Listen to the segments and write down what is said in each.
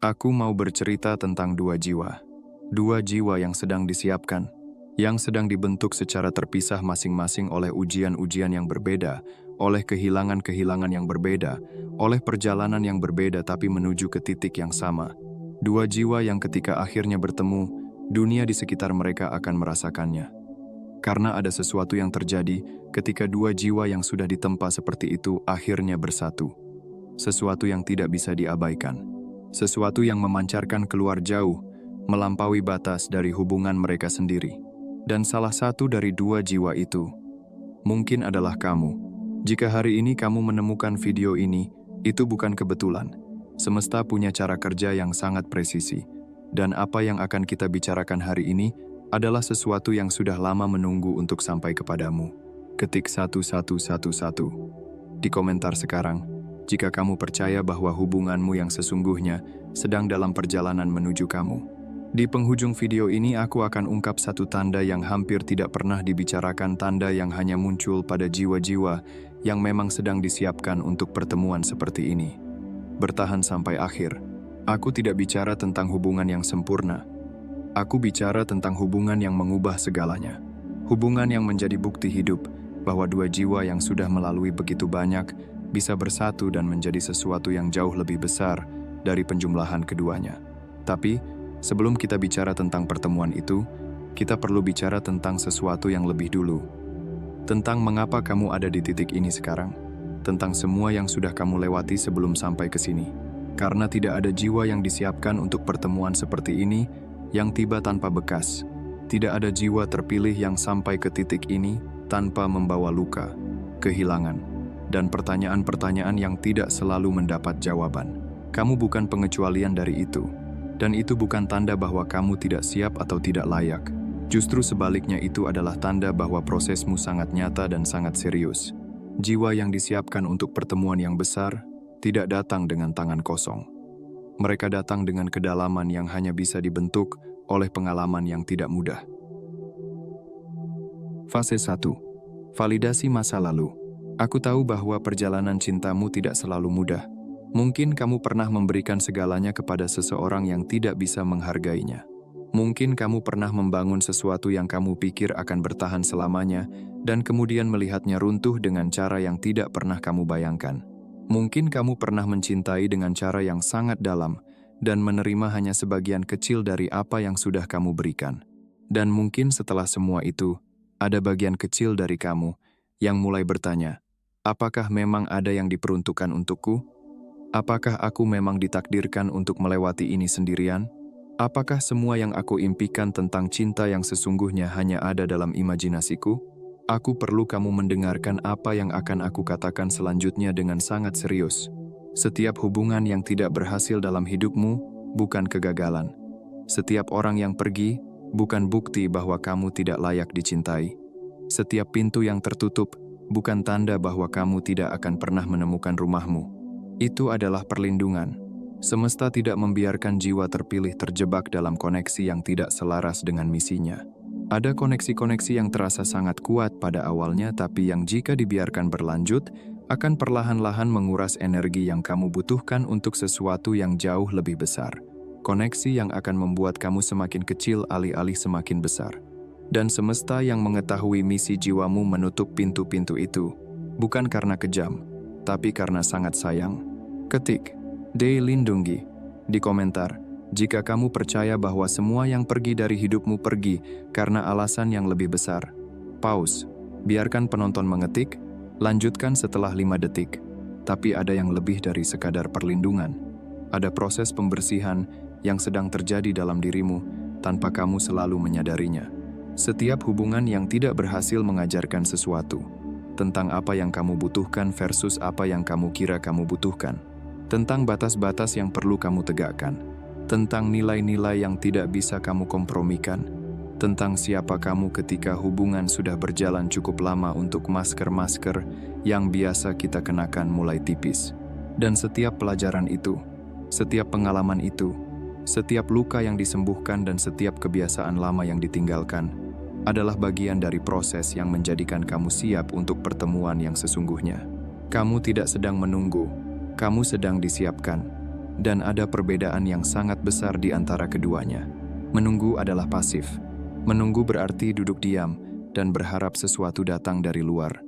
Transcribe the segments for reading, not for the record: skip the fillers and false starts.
Aku mau bercerita tentang dua jiwa. Dua jiwa yang sedang disiapkan, yang sedang dibentuk secara terpisah masing-masing oleh ujian-ujian yang berbeda, oleh kehilangan-kehilangan yang berbeda, oleh perjalanan yang berbeda tapi menuju ke titik yang sama. Dua jiwa yang ketika akhirnya bertemu, dunia di sekitar mereka akan merasakannya. Karena ada sesuatu yang terjadi ketika dua jiwa yang sudah ditempa seperti itu akhirnya bersatu. Sesuatu yang tidak bisa diabaikan. Sesuatu yang memancarkan keluar jauh, melampaui batas dari hubungan mereka sendiri. Dan salah satu dari dua jiwa itu, mungkin adalah kamu. Jika hari ini kamu menemukan video ini, itu bukan kebetulan. Semesta punya cara kerja yang sangat presisi. Dan apa yang akan kita bicarakan hari ini adalah sesuatu yang sudah lama menunggu untuk sampai kepadamu. Ketik 1111 di komentar sekarang, jika kamu percaya bahwa hubunganmu yang sesungguhnya sedang dalam perjalanan menuju kamu. Di penghujung video ini aku akan ungkap satu tanda yang hampir tidak pernah dibicarakan, tanda yang hanya muncul pada jiwa-jiwa yang memang sedang disiapkan untuk pertemuan seperti ini. Bertahan sampai akhir. Aku tidak bicara tentang hubungan yang sempurna. Aku bicara tentang hubungan yang mengubah segalanya. Hubungan yang menjadi bukti hidup bahwa dua jiwa yang sudah melalui begitu banyak bisa bersatu dan menjadi sesuatu yang jauh lebih besar dari penjumlahan keduanya. Tapi, sebelum kita bicara tentang pertemuan itu, kita perlu bicara tentang sesuatu yang lebih dulu. Tentang mengapa kamu ada di titik ini sekarang. Tentang semua yang sudah kamu lewati sebelum sampai ke sini. Karena tidak ada jiwa yang disiapkan untuk pertemuan seperti ini yang tiba tanpa bekas. Tidak ada jiwa terpilih yang sampai ke titik ini tanpa membawa luka, kehilangan, dan pertanyaan-pertanyaan yang tidak selalu mendapat jawaban. Kamu bukan pengecualian dari itu. Dan itu bukan tanda bahwa kamu tidak siap atau tidak layak. Justru sebaliknya, itu adalah tanda bahwa prosesmu sangat nyata dan sangat serius. Jiwa yang disiapkan untuk pertemuan yang besar tidak datang dengan tangan kosong. Mereka datang dengan kedalaman yang hanya bisa dibentuk oleh pengalaman yang tidak mudah. Fase 1. Validasi masa lalu. Aku tahu bahwa perjalanan cintamu tidak selalu mudah. Mungkin kamu pernah memberikan segalanya kepada seseorang yang tidak bisa menghargainya. Mungkin kamu pernah membangun sesuatu yang kamu pikir akan bertahan selamanya, dan kemudian melihatnya runtuh dengan cara yang tidak pernah kamu bayangkan. Mungkin kamu pernah mencintai dengan cara yang sangat dalam, dan menerima hanya sebagian kecil dari apa yang sudah kamu berikan. Dan mungkin setelah semua itu, ada bagian kecil dari kamu yang mulai bertanya, apakah memang ada yang diperuntukkan untukku? Apakah aku memang ditakdirkan untuk melewati ini sendirian? Apakah semua yang aku impikan tentang cinta yang sesungguhnya hanya ada dalam imajinasiku? Aku perlu kamu mendengarkan apa yang akan aku katakan selanjutnya dengan sangat serius. Setiap hubungan yang tidak berhasil dalam hidupmu bukan kegagalan. Setiap orang yang pergi bukan bukti bahwa kamu tidak layak dicintai. Setiap pintu yang tertutup bukan tanda bahwa kamu tidak akan pernah menemukan rumahmu. Itu adalah perlindungan. Semesta tidak membiarkan jiwa terpilih terjebak dalam koneksi yang tidak selaras dengan misinya. Ada koneksi-koneksi yang terasa sangat kuat pada awalnya, tapi yang jika dibiarkan berlanjut, akan perlahan-lahan menguras energi yang kamu butuhkan untuk sesuatu yang jauh lebih besar. Koneksi yang akan membuat kamu semakin kecil alih-alih semakin besar. Dan semesta yang mengetahui misi jiwamu menutup pintu-pintu itu, bukan karena kejam, tapi karena sangat sayang. Ketik D. Lindungi di komentar, jika kamu percaya bahwa semua yang pergi dari hidupmu pergi karena alasan yang lebih besar. Pause. Biarkan penonton mengetik, lanjutkan setelah 5 detik. Tapi ada yang lebih dari sekadar perlindungan. Ada proses pembersihan yang sedang terjadi dalam dirimu tanpa kamu selalu menyadarinya. Setiap hubungan yang tidak berhasil mengajarkan sesuatu tentang apa yang kamu butuhkan versus apa yang kamu kira kamu butuhkan. Tentang batas-batas yang perlu kamu tegakkan. Tentang nilai-nilai yang tidak bisa kamu kompromikan. Tentang siapa kamu ketika hubungan sudah berjalan cukup lama untuk masker-masker yang biasa kita kenakan mulai tipis. Dan setiap pelajaran itu, setiap pengalaman itu, setiap luka yang disembuhkan dan setiap kebiasaan lama yang ditinggalkan adalah bagian dari proses yang menjadikan kamu siap untuk pertemuan yang sesungguhnya. Kamu tidak sedang menunggu, kamu sedang disiapkan. dan ada perbedaan yang sangat besar di antara keduanya. Menunggu adalah pasif. Menunggu berarti duduk diam dan berharap sesuatu datang dari luar.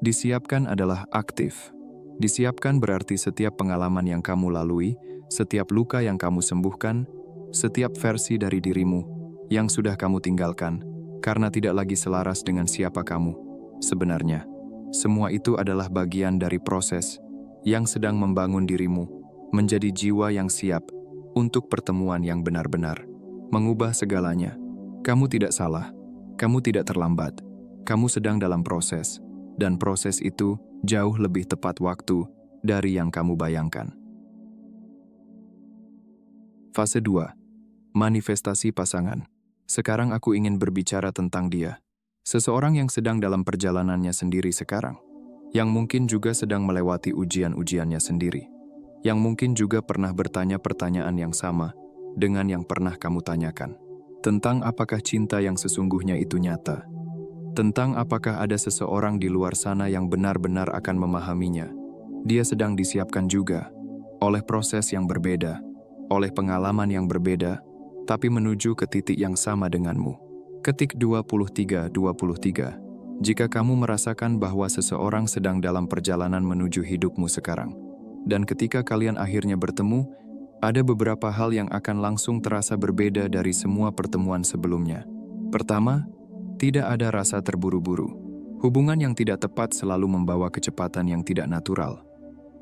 Disiapkan adalah aktif. Disiapkan berarti setiap pengalaman yang kamu lalui, setiap luka yang kamu sembuhkan, setiap versi dari dirimu yang sudah kamu tinggalkan, karena tidak lagi selaras dengan siapa kamu sebenarnya. Semua itu adalah bagian dari proses yang sedang membangun dirimu menjadi jiwa yang siap untuk pertemuan yang benar-benar mengubah segalanya. Kamu tidak salah, kamu tidak terlambat, kamu sedang dalam proses, dan proses itu jauh lebih tepat waktu dari yang kamu bayangkan. Fase 2. Manifestasi pasangan. Sekarang aku ingin berbicara tentang dia. Seseorang yang sedang dalam perjalanannya sendiri sekarang. Yang mungkin juga sedang melewati ujian-ujiannya sendiri. Yang mungkin juga pernah bertanya pertanyaan yang sama dengan yang pernah kamu tanyakan. Tentang apakah cinta yang sesungguhnya itu nyata. Tentang apakah ada seseorang di luar sana yang benar-benar akan memahaminya. Dia sedang disiapkan juga oleh proses yang berbeda, oleh pengalaman yang berbeda, tapi menuju ke titik yang sama denganmu. Ketik 23. Jika kamu merasakan bahwa seseorang sedang dalam perjalanan menuju hidupmu sekarang, dan ketika kalian akhirnya bertemu, ada beberapa hal yang akan langsung terasa berbeda dari semua pertemuan sebelumnya. Pertama, tidak ada rasa terburu-buru. Hubungan yang tidak tepat selalu membawa kecepatan yang tidak natural.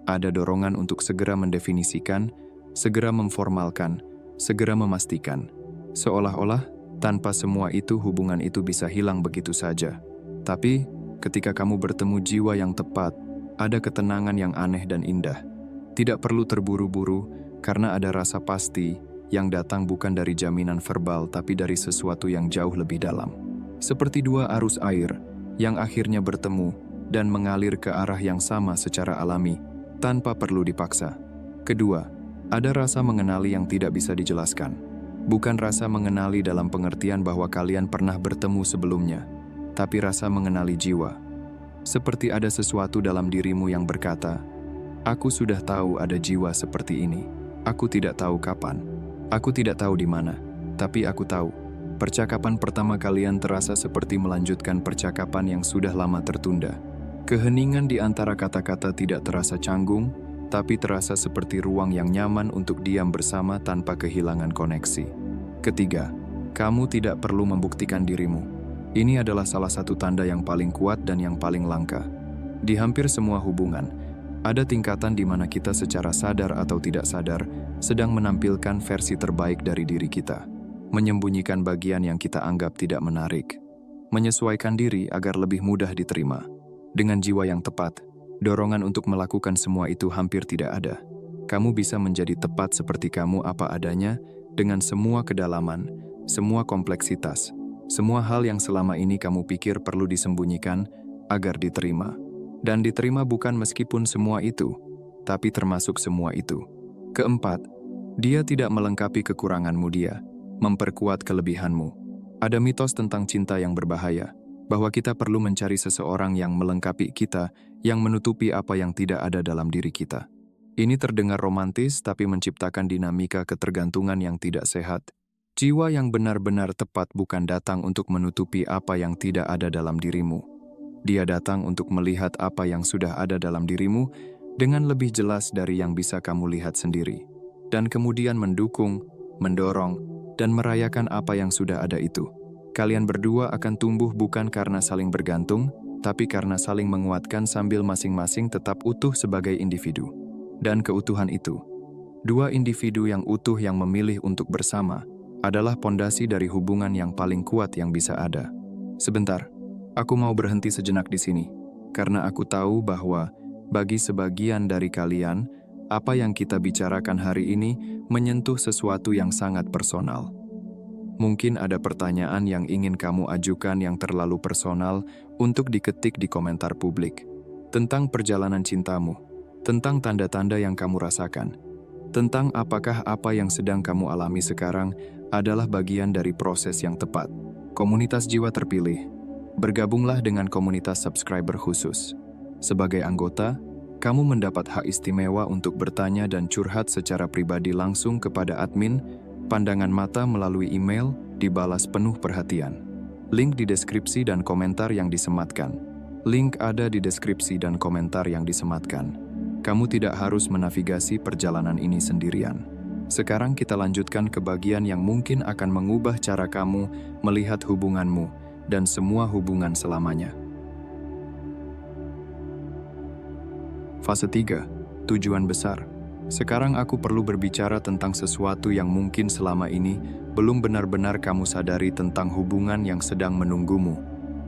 Ada dorongan untuk segera mendefinisikan, segera memformalkan, segera memastikan. Seolah-olah, tanpa semua itu hubungan itu bisa hilang begitu saja. Tapi, ketika kamu bertemu jiwa yang tepat, ada ketenangan yang aneh dan indah. Tidak perlu terburu-buru, karena ada rasa pasti yang datang bukan dari jaminan verbal tapi dari sesuatu yang jauh lebih dalam. Seperti dua arus air yang akhirnya bertemu dan mengalir ke arah yang sama secara alami, tanpa perlu dipaksa. Kedua, ada rasa mengenali yang tidak bisa dijelaskan. Bukan rasa mengenali dalam pengertian bahwa kalian pernah bertemu sebelumnya, tapi rasa mengenali jiwa. Seperti ada sesuatu dalam dirimu yang berkata, "Aku sudah tahu ada jiwa seperti ini. Aku tidak tahu kapan. Aku tidak tahu di mana, tapi aku tahu." Percakapan pertama kalian terasa seperti melanjutkan percakapan yang sudah lama tertunda. Keheningan di antara kata-kata tidak terasa canggung, tapi terasa seperti ruang yang nyaman untuk diam bersama tanpa kehilangan koneksi. Ketiga, kamu tidak perlu membuktikan dirimu. Ini adalah salah satu tanda yang paling kuat dan yang paling langka. Di hampir semua hubungan, ada tingkatan di mana kita secara sadar atau tidak sadar sedang menampilkan versi terbaik dari diri kita, menyembunyikan bagian yang kita anggap tidak menarik, menyesuaikan diri agar lebih mudah diterima. Dengan jiwa yang tepat, dorongan untuk melakukan semua itu hampir tidak ada. Kamu bisa menjadi tepat seperti kamu apa adanya, dengan semua kedalaman, semua kompleksitas, semua hal yang selama ini kamu pikir perlu disembunyikan agar diterima. Dan diterima bukan meskipun semua itu, tapi termasuk semua itu. Keempat, dia tidak melengkapi kekuranganmu, dia memperkuat kelebihanmu. Ada mitos tentang cinta yang berbahaya, bahwa kita perlu mencari seseorang yang melengkapi kita, yang menutupi apa yang tidak ada dalam diri kita. Ini terdengar romantis, tapi menciptakan dinamika ketergantungan yang tidak sehat. Jiwa yang benar-benar tepat bukan datang untuk menutupi apa yang tidak ada dalam dirimu. Dia datang untuk melihat apa yang sudah ada dalam dirimu dengan lebih jelas dari yang bisa kamu lihat sendiri. Dan kemudian mendukung, mendorong, dan merayakan apa yang sudah ada itu. Kalian berdua akan tumbuh bukan karena saling bergantung, tapi karena saling menguatkan sambil masing-masing tetap utuh sebagai individu. Dan keutuhan itu, dua individu yang utuh yang memilih untuk bersama, adalah pondasi dari hubungan yang paling kuat yang bisa ada. Sebentar, aku mau berhenti sejenak di sini, karena aku tahu bahwa bagi sebagian dari kalian, apa yang kita bicarakan hari ini menyentuh sesuatu yang sangat personal. Mungkin ada pertanyaan yang ingin kamu ajukan yang terlalu personal untuk diketik di komentar publik. Tentang perjalanan cintamu, tentang tanda-tanda yang kamu rasakan, tentang apakah apa yang sedang kamu alami sekarang adalah bagian dari proses yang tepat. Komunitas Jiwa Terpilih, bergabunglah dengan komunitas subscriber khusus. Sebagai anggota, Kamu mendapat hak istimewa untuk bertanya dan curhat secara pribadi langsung kepada admin, pandangan mata melalui email, dibalas penuh perhatian. Link di deskripsi dan komentar yang disematkan. Link ada di deskripsi dan komentar yang disematkan. Kamu tidak harus menavigasi perjalanan ini sendirian. Sekarang kita lanjutkan ke bagian yang mungkin akan mengubah cara kamu melihat hubunganmu dan semua hubungan selamanya. Fase 3. Tujuan besar. Sekarang aku perlu berbicara tentang sesuatu yang mungkin selama ini belum benar-benar kamu sadari tentang hubungan yang sedang menunggumu.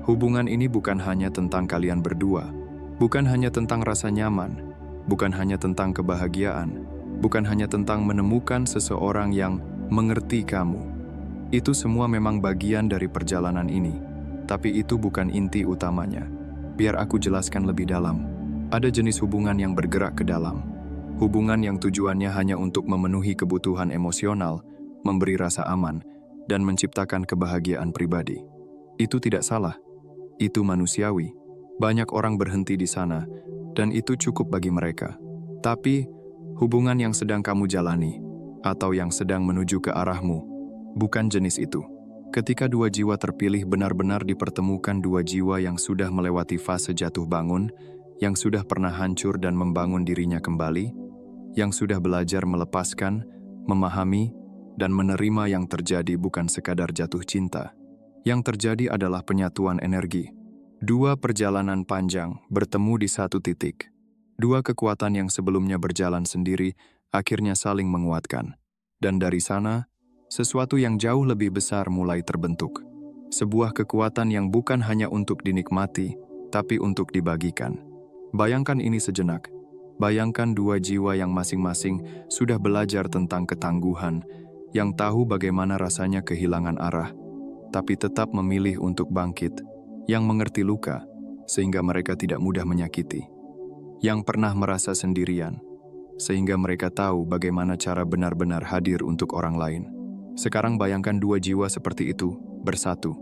Hubungan ini bukan hanya tentang kalian berdua, bukan hanya tentang rasa nyaman, bukan hanya tentang kebahagiaan, bukan hanya tentang menemukan seseorang yang mengerti kamu. Itu semua memang bagian dari perjalanan ini, tapi itu bukan inti utamanya. Biar aku jelaskan lebih dalam. Ada jenis hubungan yang bergerak ke dalam. Hubungan yang tujuannya hanya untuk memenuhi kebutuhan emosional, memberi rasa aman, dan menciptakan kebahagiaan pribadi. Itu tidak salah. Itu manusiawi. Banyak orang berhenti di sana, dan itu cukup bagi mereka. Tapi, hubungan yang sedang kamu jalani, atau yang sedang menuju ke arahmu, bukan jenis itu. Ketika dua jiwa terpilih benar-benar dipertemukan dua jiwa yang sudah melewati fase jatuh bangun, yang sudah pernah hancur dan membangun dirinya kembali, yang sudah belajar melepaskan, memahami, dan menerima yang terjadi bukan sekadar jatuh cinta. Yang terjadi adalah penyatuan energi. Dua perjalanan panjang bertemu di satu titik. Dua kekuatan yang sebelumnya berjalan sendiri akhirnya saling menguatkan. Dan dari sana, sesuatu yang jauh lebih besar mulai terbentuk. Sebuah kekuatan yang bukan hanya untuk dinikmati, tapi untuk dibagikan. Bayangkan ini sejenak. Bayangkan dua jiwa yang masing-masing sudah belajar tentang ketangguhan, yang tahu bagaimana rasanya kehilangan arah, tapi tetap memilih untuk bangkit, yang mengerti luka, sehingga mereka tidak mudah menyakiti, yang pernah merasa sendirian, sehingga mereka tahu bagaimana cara benar-benar hadir untuk orang lain. Sekarang bayangkan dua jiwa seperti itu, bersatu.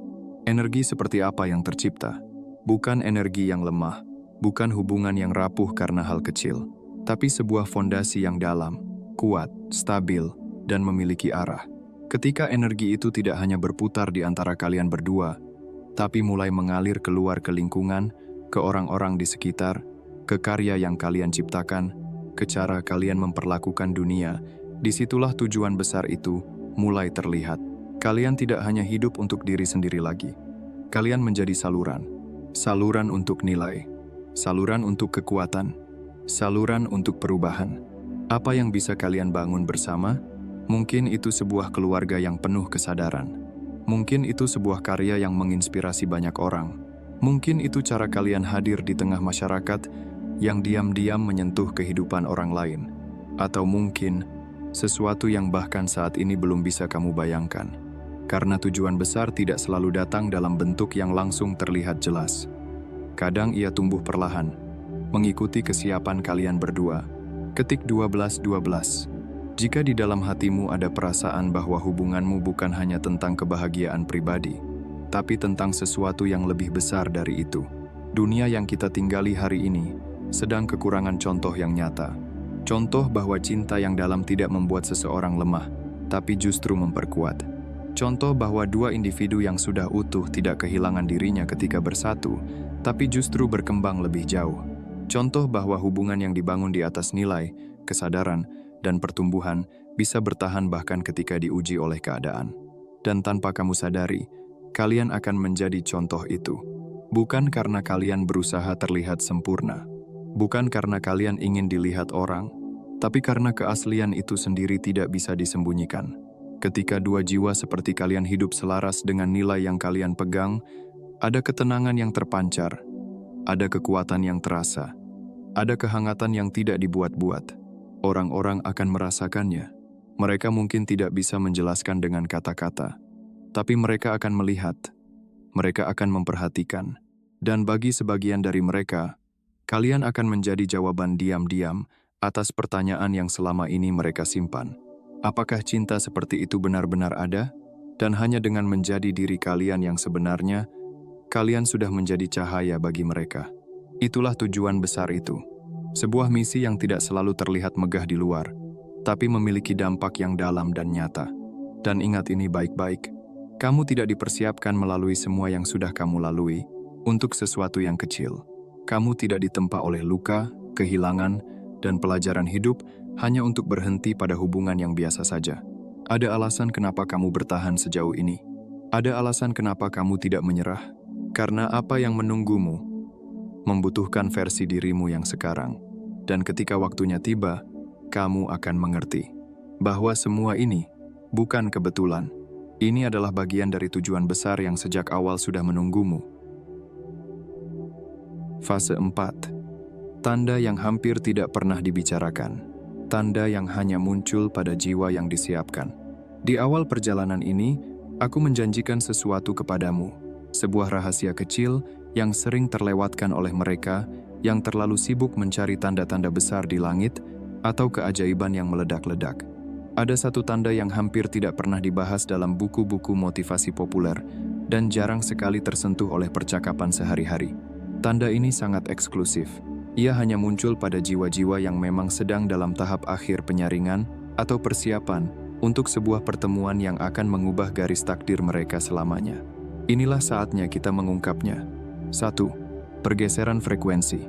Energi seperti apa yang tercipta? Bukan energi yang lemah, bukan hubungan yang rapuh karena hal kecil, tapi sebuah fondasi yang dalam, kuat, stabil, dan memiliki arah. Ketika energi itu tidak hanya berputar di antara kalian berdua, tapi mulai mengalir keluar ke lingkungan, ke orang-orang di sekitar, ke karya yang kalian ciptakan, ke cara kalian memperlakukan dunia, disitulah tujuan besar itu mulai terlihat. Kalian tidak hanya hidup untuk diri sendiri lagi. Kalian menjadi saluran. Saluran untuk nilai. Saluran untuk kekuatan. Saluran untuk perubahan. Apa yang bisa kalian bangun bersama? Mungkin itu sebuah keluarga yang penuh kesadaran. Mungkin itu sebuah karya yang menginspirasi banyak orang. Mungkin itu cara kalian hadir di tengah masyarakat yang diam-diam menyentuh kehidupan orang lain. Atau mungkin sesuatu yang bahkan saat ini belum bisa kamu bayangkan. Karena tujuan besar tidak selalu datang dalam bentuk yang langsung terlihat jelas. Kadang ia tumbuh perlahan, mengikuti kesiapan kalian berdua. Ketik 12:12. Jika di dalam hatimu ada perasaan bahwa hubunganmu bukan hanya tentang kebahagiaan pribadi, tapi tentang sesuatu yang lebih besar dari itu. Dunia yang kita tinggali hari ini sedang kekurangan contoh yang nyata. Contoh bahwa cinta yang dalam tidak membuat seseorang lemah, tapi justru memperkuat. Contoh bahwa dua individu yang sudah utuh tidak kehilangan dirinya ketika bersatu, tapi justru berkembang lebih jauh. Contoh bahwa hubungan yang dibangun di atas nilai, kesadaran, dan pertumbuhan bisa bertahan bahkan ketika diuji oleh keadaan. Dan tanpa kamu sadari, kalian akan menjadi contoh itu. Bukan karena kalian berusaha terlihat sempurna. Bukan karena kalian ingin dilihat orang, tapi karena keaslian itu sendiri tidak bisa disembunyikan. Ketika dua jiwa seperti kalian hidup selaras dengan nilai yang kalian pegang, ada ketenangan yang terpancar, ada kekuatan yang terasa, ada kehangatan yang tidak dibuat-buat. Orang-orang akan merasakannya. Mereka mungkin tidak bisa menjelaskan dengan kata-kata, tapi mereka akan melihat, mereka akan memperhatikan, dan bagi sebagian dari mereka, kalian akan menjadi jawaban diam-diam atas pertanyaan yang selama ini mereka simpan. Apakah cinta seperti itu benar-benar ada? Dan hanya dengan menjadi diri kalian yang sebenarnya, kalian sudah menjadi cahaya bagi mereka. Itulah tujuan besar itu. Sebuah misi yang tidak selalu terlihat megah di luar, tapi memiliki dampak yang dalam dan nyata. Dan ingat ini baik-baik, kamu tidak dipersiapkan melalui semua yang sudah kamu lalui untuk sesuatu yang kecil. Kamu tidak ditempa oleh luka, kehilangan, dan pelajaran hidup hanya untuk berhenti pada hubungan yang biasa saja. Ada alasan kenapa kamu bertahan sejauh ini. Ada alasan kenapa kamu tidak menyerah. Karena apa yang menunggumu membutuhkan versi dirimu yang sekarang. Dan ketika waktunya tiba, kamu akan mengerti bahwa semua ini bukan kebetulan. Ini adalah bagian dari tujuan besar yang sejak awal sudah menunggumu. Fase 4. Tanda yang hampir tidak pernah dibicarakan. Tanda yang hanya muncul pada jiwa yang disiapkan. Di awal perjalanan ini, aku menjanjikan sesuatu kepadamu. Sebuah rahasia kecil yang sering terlewatkan oleh mereka yang terlalu sibuk mencari tanda-tanda besar di langit atau keajaiban yang meledak-ledak. Ada satu tanda yang hampir tidak pernah dibahas dalam buku-buku motivasi populer dan jarang sekali tersentuh oleh percakapan sehari-hari. Tanda ini sangat eksklusif. Ia hanya muncul pada jiwa-jiwa yang memang sedang dalam tahap akhir penyaringan atau persiapan untuk sebuah pertemuan yang akan mengubah garis takdir mereka selamanya. Inilah saatnya kita mengungkapnya. 1. Pergeseran frekuensi.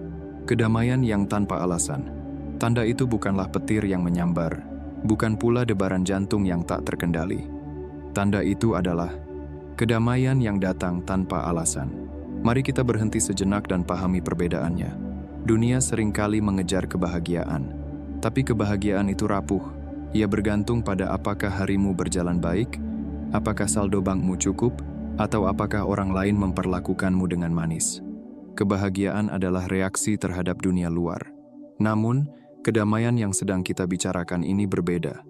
Kedamaian yang tanpa alasan. Tanda itu bukanlah petir yang menyambar, bukan pula debaran jantung yang tak terkendali. Tanda itu adalah kedamaian yang datang tanpa alasan. Mari kita berhenti sejenak dan pahami perbedaannya. Dunia seringkali mengejar kebahagiaan, tapi kebahagiaan itu rapuh. Ia bergantung pada apakah harimu berjalan baik, apakah saldo bankmu cukup, atau apakah orang lain memperlakukanmu dengan manis. Kebahagiaan adalah reaksi terhadap dunia luar. Namun, kedamaian yang sedang kita bicarakan ini berbeda.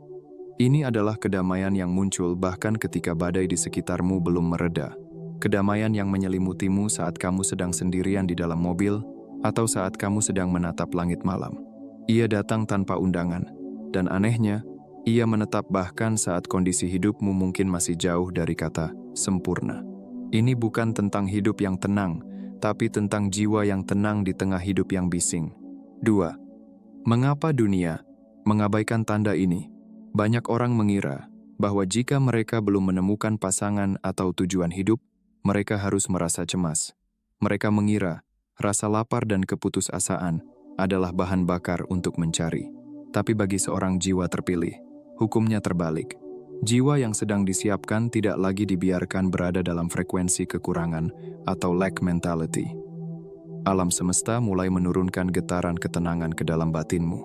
Ini adalah kedamaian yang muncul bahkan ketika badai di sekitarmu belum mereda. Kedamaian yang menyelimutimu saat kamu sedang sendirian di dalam mobil, atau saat kamu sedang menatap langit malam. Ia datang tanpa undangan, dan anehnya, ia menetap bahkan saat kondisi hidupmu mungkin masih jauh dari kata sempurna. Ini bukan tentang hidup yang tenang, tapi tentang jiwa yang tenang di tengah hidup yang bising. 2. Mengapa dunia mengabaikan tanda ini? Banyak orang mengira bahwa jika mereka belum menemukan pasangan atau tujuan hidup, mereka harus merasa cemas. Mereka mengira rasa lapar dan keputusasaan adalah bahan bakar untuk mencari. Tapi bagi seorang jiwa terpilih, hukumnya terbalik. Jiwa yang sedang disiapkan tidak lagi dibiarkan berada dalam frekuensi kekurangan atau lack mentality. Alam semesta mulai menurunkan getaran ketenangan ke dalam batinmu.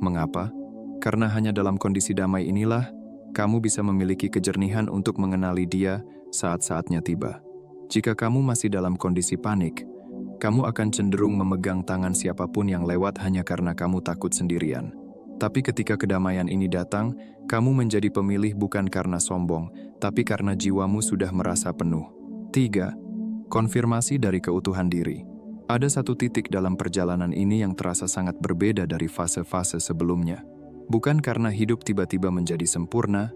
Mengapa? Karena hanya dalam kondisi damai inilah, kamu bisa memiliki kejernihan untuk mengenali Dia saat-saatnya tiba. Jika kamu masih dalam kondisi panik, kamu akan cenderung memegang tangan siapapun yang lewat hanya karena kamu takut sendirian. Tapi ketika kedamaian ini datang, kamu menjadi pemilih bukan karena sombong, tapi karena jiwamu sudah merasa penuh. 3. Konfirmasi dari keutuhan diri. Ada satu titik dalam perjalanan ini yang terasa sangat berbeda dari fase-fase sebelumnya. Bukan karena hidup tiba-tiba menjadi sempurna,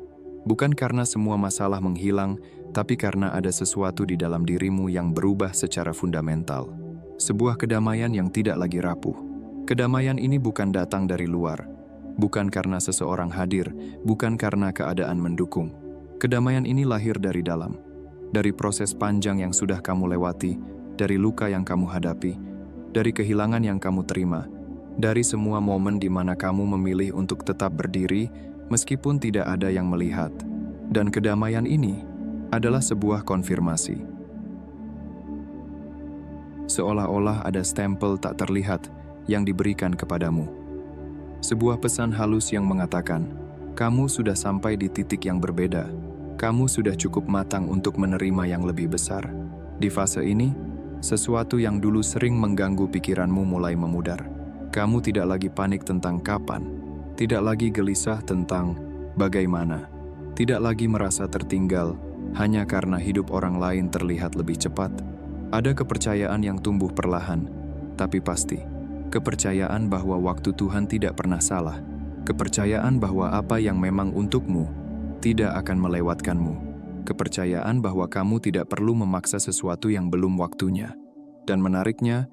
bukan karena semua masalah menghilang, tapi karena ada sesuatu di dalam dirimu yang berubah secara fundamental. Sebuah kedamaian yang tidak lagi rapuh. Kedamaian ini bukan datang dari luar, bukan karena seseorang hadir, bukan karena keadaan mendukung. Kedamaian ini lahir dari dalam, dari proses panjang yang sudah kamu lewati, dari luka yang kamu hadapi, dari kehilangan yang kamu terima, dari semua momen di mana kamu memilih untuk tetap berdiri meskipun tidak ada yang melihat. Dan kedamaian ini adalah sebuah konfirmasi. Seolah-olah ada stempel tak terlihat yang diberikan kepadamu. Sebuah pesan halus yang mengatakan, kamu sudah sampai di titik yang berbeda. Kamu sudah cukup matang untuk menerima yang lebih besar. Di fase ini, sesuatu yang dulu sering mengganggu pikiranmu mulai memudar. Kamu tidak lagi panik tentang kapan, tidak lagi gelisah tentang bagaimana, tidak lagi merasa tertinggal hanya karena hidup orang lain terlihat lebih cepat. Ada kepercayaan yang tumbuh perlahan, tapi pasti. Kepercayaan bahwa waktu Tuhan tidak pernah salah. Kepercayaan bahwa apa yang memang untukmu tidak akan melewatkanmu. Kepercayaan bahwa kamu tidak perlu memaksa sesuatu yang belum waktunya. Dan menariknya,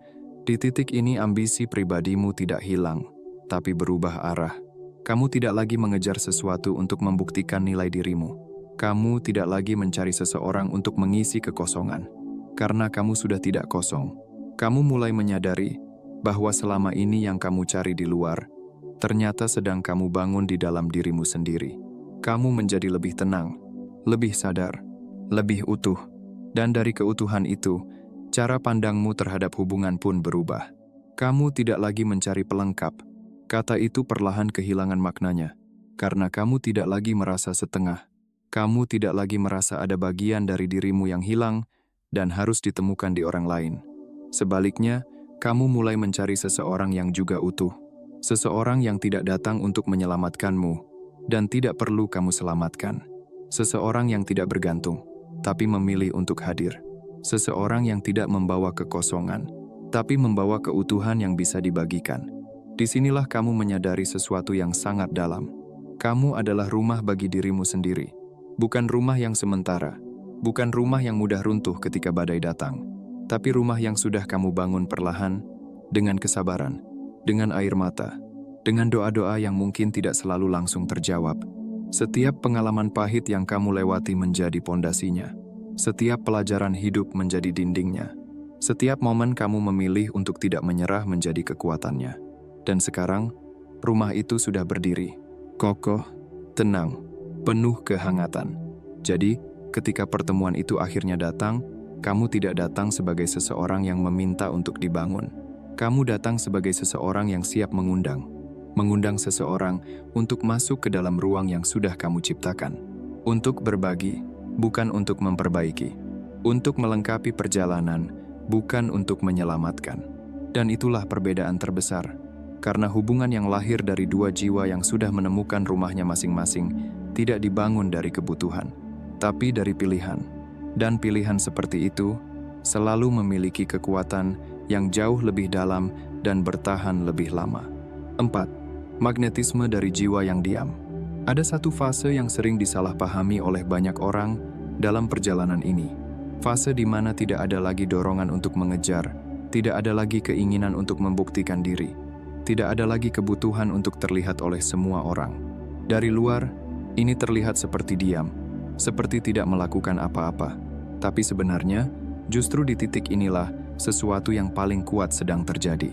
Di titik ini ambisi pribadimu tidak hilang, tapi berubah arah. Kamu tidak lagi mengejar sesuatu untuk membuktikan nilai dirimu. Kamu tidak lagi mencari seseorang untuk mengisi kekosongan. Karena kamu sudah tidak kosong. Kamu mulai menyadari bahwa selama ini yang kamu cari di luar, ternyata sedang kamu bangun di dalam dirimu sendiri. Kamu menjadi lebih tenang, lebih sadar, lebih utuh. Dan dari keutuhan itu, cara pandangmu terhadap hubungan pun berubah. Kamu tidak lagi mencari pelengkap. Kata itu perlahan kehilangan maknanya. Karena kamu tidak lagi merasa setengah. Kamu tidak lagi merasa ada bagian dari dirimu yang hilang dan harus ditemukan di orang lain. Sebaliknya, kamu mulai mencari seseorang yang juga utuh. Seseorang yang tidak datang untuk menyelamatkanmu dan tidak perlu kamu selamatkan. Seseorang yang tidak bergantung, tapi memilih untuk hadir. Seseorang yang tidak membawa kekosongan, tapi membawa keutuhan yang bisa dibagikan. Disinilah kamu menyadari sesuatu yang sangat dalam. Kamu adalah rumah bagi dirimu sendiri. Bukan rumah yang sementara, bukan rumah yang mudah runtuh ketika badai datang, tapi rumah yang sudah kamu bangun perlahan, dengan kesabaran, dengan air mata, dengan doa-doa yang mungkin tidak selalu langsung terjawab. Setiap pengalaman pahit yang kamu lewati menjadi pondasinya. Setiap pelajaran hidup menjadi dindingnya. Setiap momen kamu memilih untuk tidak menyerah menjadi kekuatannya. Dan sekarang, rumah itu sudah berdiri, kokoh, tenang, penuh kehangatan. Jadi, ketika pertemuan itu akhirnya datang, kamu tidak datang sebagai seseorang yang meminta untuk dibangun. Kamu datang sebagai seseorang yang siap mengundang. Mengundang seseorang untuk masuk ke dalam ruang yang sudah kamu ciptakan. Untuk berbagi, bukan untuk memperbaiki. Untuk melengkapi perjalanan, bukan untuk menyelamatkan. Dan itulah perbedaan terbesar. Karena hubungan yang lahir dari dua jiwa yang sudah menemukan rumahnya masing-masing tidak dibangun dari kebutuhan, tapi dari pilihan. Dan pilihan seperti itu selalu memiliki kekuatan yang jauh lebih dalam dan bertahan lebih lama. 4. Magnetisme dari jiwa yang diam. Ada satu fase yang sering disalahpahami oleh banyak orang dalam perjalanan ini. Fase di mana tidak ada lagi dorongan untuk mengejar, tidak ada lagi keinginan untuk membuktikan diri, tidak ada lagi kebutuhan untuk terlihat oleh semua orang. Dari luar, ini terlihat seperti diam, seperti tidak melakukan apa-apa. Tapi sebenarnya, justru di titik inilah sesuatu yang paling kuat sedang terjadi.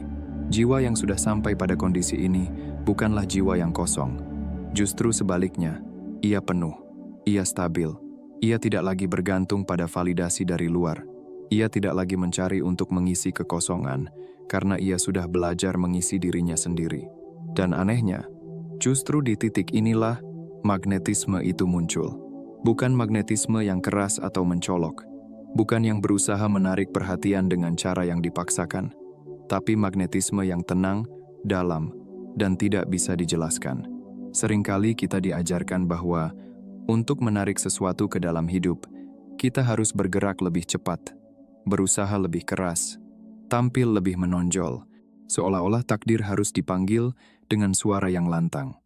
Jiwa yang sudah sampai pada kondisi ini bukanlah jiwa yang kosong. Justru sebaliknya, ia penuh, ia stabil, ia tidak lagi bergantung pada validasi dari luar. Ia tidak lagi mencari untuk mengisi kekosongan, karena ia sudah belajar mengisi dirinya sendiri. Dan anehnya, justru di titik inilah magnetisme itu muncul. Bukan magnetisme yang keras atau mencolok, bukan yang berusaha menarik perhatian dengan cara yang dipaksakan, tapi magnetisme yang tenang, dalam, dan tidak bisa dijelaskan. Seringkali kita diajarkan bahwa untuk menarik sesuatu ke dalam hidup, kita harus bergerak lebih cepat, berusaha lebih keras, tampil lebih menonjol, seolah-olah takdir harus dipanggil dengan suara yang lantang.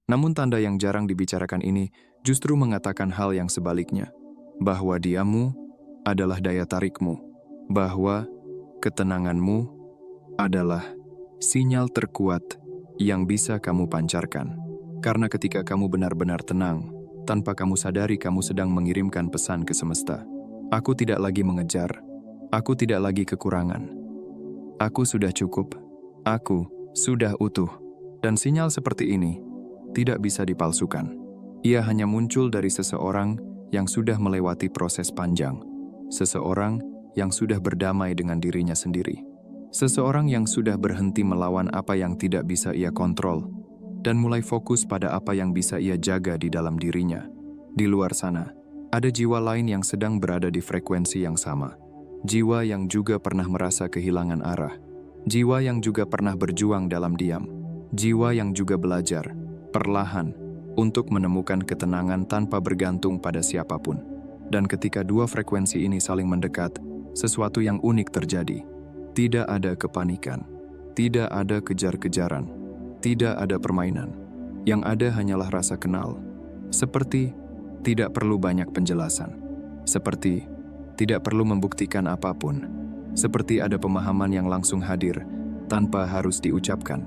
Namun tanda yang jarang dibicarakan ini justru mengatakan hal yang sebaliknya, bahwa diammu adalah daya tarikmu, bahwa ketenanganmu adalah sinyal terkuat yang bisa kamu pancarkan. Karena ketika kamu benar-benar tenang, tanpa kamu sadari kamu sedang mengirimkan pesan ke semesta. Aku tidak lagi mengejar, aku tidak lagi kekurangan. Aku sudah cukup, aku sudah utuh. Dan sinyal seperti ini tidak bisa dipalsukan. Ia hanya muncul dari seseorang yang sudah melewati proses panjang. Seseorang yang sudah berdamai dengan dirinya sendiri. Seseorang yang sudah berhenti melawan apa yang tidak bisa ia kontrol dan mulai fokus pada apa yang bisa ia jaga di dalam dirinya. Di luar sana, ada jiwa lain yang sedang berada di frekuensi yang sama. Jiwa yang juga pernah merasa kehilangan arah. Jiwa yang juga pernah berjuang dalam diam. Jiwa yang juga belajar, perlahan, untuk menemukan ketenangan tanpa bergantung pada siapapun. Dan ketika dua frekuensi ini saling mendekat, sesuatu yang unik terjadi. Tidak ada kepanikan, tidak ada kejar-kejaran, tidak ada permainan. Yang ada hanyalah rasa kenal. Seperti tidak perlu banyak penjelasan. Seperti tidak perlu membuktikan apapun. Seperti ada pemahaman yang langsung hadir, tanpa harus diucapkan.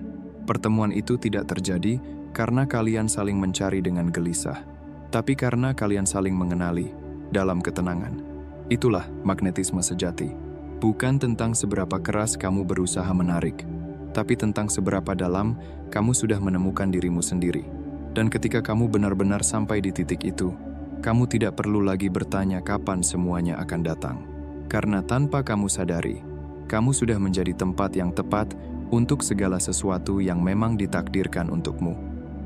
Pertemuan itu tidak terjadi karena kalian saling mencari dengan gelisah, tapi karena kalian saling mengenali dalam ketenangan. Itulah magnetisme sejati. Bukan tentang seberapa keras kamu berusaha menarik, tapi tentang seberapa dalam kamu sudah menemukan dirimu sendiri. Dan ketika kamu benar-benar sampai di titik itu, kamu tidak perlu lagi bertanya kapan semuanya akan datang. Karena tanpa kamu sadari, kamu sudah menjadi tempat yang tepat untuk segala sesuatu yang memang ditakdirkan untukmu.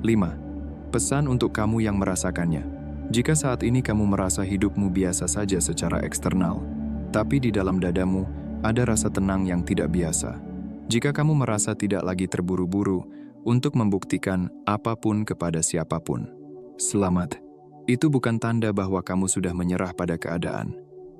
5. Pesan untuk kamu yang merasakannya. Jika saat ini kamu merasa hidupmu biasa saja secara eksternal, tapi di dalam dadamu ada rasa tenang yang tidak biasa. Jika kamu merasa tidak lagi terburu-buru untuk membuktikan apapun kepada siapapun, selamat. Itu bukan tanda bahwa kamu sudah menyerah pada keadaan.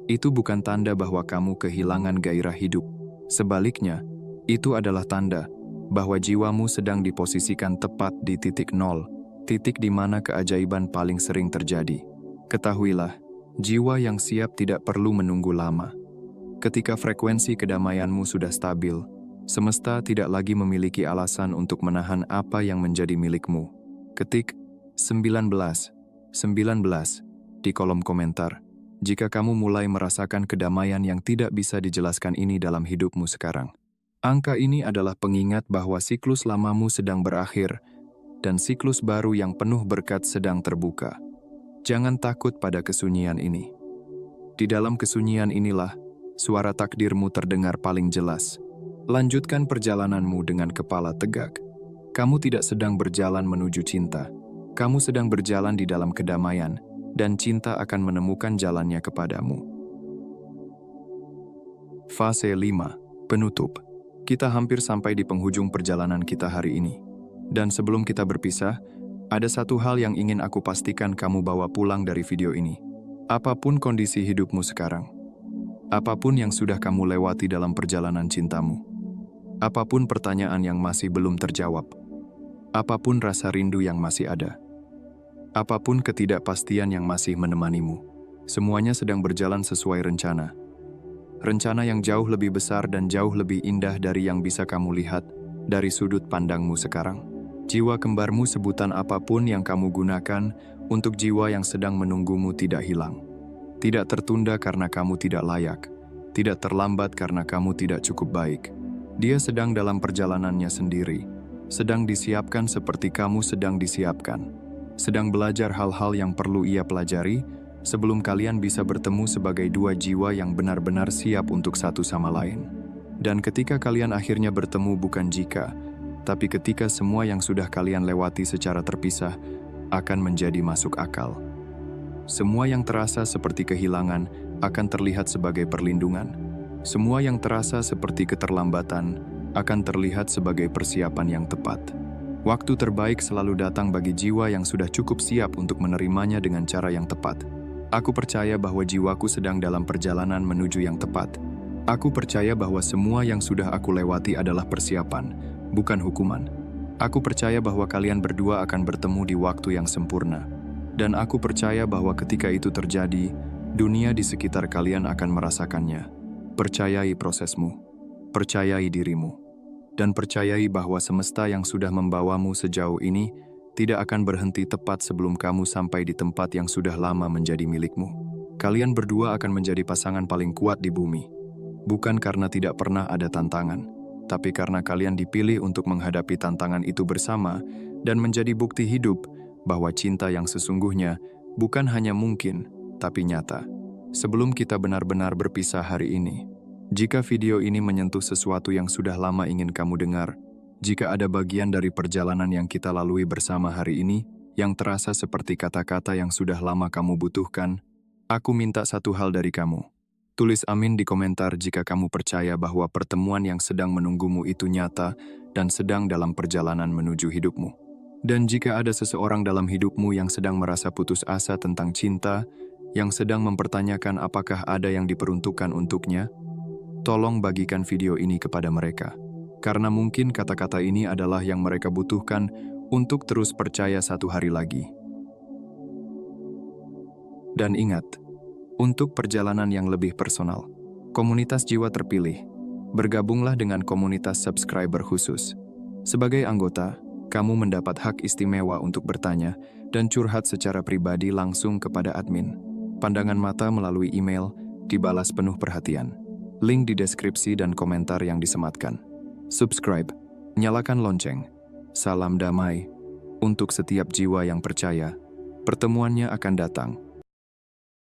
Itu bukan tanda bahwa kamu kehilangan gairah hidup. Sebaliknya, itu adalah tanda bahwa jiwamu sedang diposisikan tepat di titik nol, titik di mana keajaiban paling sering terjadi. Ketahuilah, jiwa yang siap tidak perlu menunggu lama. Ketika frekuensi kedamaianmu sudah stabil, semesta tidak lagi memiliki alasan untuk menahan apa yang menjadi milikmu. Ketik 19 di kolom komentar jika kamu mulai merasakan kedamaian yang tidak bisa dijelaskan ini dalam hidupmu sekarang. Angka ini adalah pengingat bahwa siklus lamamu sedang berakhir dan siklus baru yang penuh berkat sedang terbuka. Jangan takut pada kesunyian ini. Di dalam kesunyian inilah suara takdirmu terdengar paling jelas. Lanjutkan perjalananmu dengan kepala tegak. Kamu tidak sedang berjalan menuju cinta. Kamu sedang berjalan di dalam kedamaian, dan cinta akan menemukan jalannya kepadamu. Fase 5. Penutup. Kita hampir sampai di penghujung perjalanan kita hari ini. Dan sebelum kita berpisah, ada satu hal yang ingin aku pastikan kamu bawa pulang dari video ini. Apapun kondisi hidupmu sekarang, apapun yang sudah kamu lewati dalam perjalanan cintamu, apapun pertanyaan yang masih belum terjawab, apapun rasa rindu yang masih ada, apapun ketidakpastian yang masih menemanimu, semuanya sedang berjalan sesuai rencana. Rencana yang jauh lebih besar dan jauh lebih indah dari yang bisa kamu lihat dari sudut pandangmu sekarang. Jiwa kembarmu, sebutan apapun yang kamu gunakan untuk jiwa yang sedang menunggumu, tidak hilang. Tidak tertunda karena kamu tidak layak. Tidak terlambat karena kamu tidak cukup baik. Dia sedang dalam perjalanannya sendiri. Sedang disiapkan seperti kamu sedang disiapkan. Sedang belajar hal-hal yang perlu ia pelajari sebelum kalian bisa bertemu sebagai dua jiwa yang benar-benar siap untuk satu sama lain. Dan ketika kalian akhirnya bertemu, bukan jika, tapi ketika semua yang sudah kalian lewati secara terpisah akan menjadi masuk akal. Semua yang terasa seperti kehilangan akan terlihat sebagai perlindungan. Semua yang terasa seperti keterlambatan akan terlihat sebagai persiapan yang tepat. Waktu terbaik selalu datang bagi jiwa yang sudah cukup siap untuk menerimanya dengan cara yang tepat. Aku percaya bahwa jiwaku sedang dalam perjalanan menuju yang tepat. Aku percaya bahwa semua yang sudah aku lewati adalah persiapan, bukan hukuman. Aku percaya bahwa kalian berdua akan bertemu di waktu yang sempurna. Dan aku percaya bahwa ketika itu terjadi, dunia di sekitar kalian akan merasakannya. Percayai prosesmu, percayai dirimu. Dan percayai bahwa semesta yang sudah membawamu sejauh ini tidak akan berhenti tepat sebelum kamu sampai di tempat yang sudah lama menjadi milikmu. Kalian berdua akan menjadi pasangan paling kuat di bumi. Bukan karena tidak pernah ada tantangan, tapi karena kalian dipilih untuk menghadapi tantangan itu bersama dan menjadi bukti hidup bahwa cinta yang sesungguhnya bukan hanya mungkin, tapi nyata. Sebelum kita benar-benar berpisah hari ini, jika video ini menyentuh sesuatu yang sudah lama ingin kamu dengar, jika ada bagian dari perjalanan yang kita lalui bersama hari ini yang terasa seperti kata-kata yang sudah lama kamu butuhkan, aku minta satu hal dari kamu. Tulis amin di komentar jika kamu percaya bahwa pertemuan yang sedang menunggumu itu nyata dan sedang dalam perjalanan menuju hidupmu. Dan jika ada seseorang dalam hidupmu yang sedang merasa putus asa tentang cinta, yang sedang mempertanyakan apakah ada yang diperuntukkan untuknya, tolong bagikan video ini kepada mereka, karena mungkin kata-kata ini adalah yang mereka butuhkan untuk terus percaya satu hari lagi. Dan ingat, untuk perjalanan yang lebih personal, Komunitas jiwa terpilih. Bergabunglah dengan komunitas subscriber khusus. Sebagai anggota, kamu mendapat hak istimewa untuk bertanya dan curhat secara pribadi langsung kepada admin. Pandangan mata melalui email dibalas penuh perhatian. Link di deskripsi dan komentar yang disematkan. Subscribe, nyalakan lonceng. Salam damai. Untuk setiap jiwa yang percaya, pertemuannya akan datang.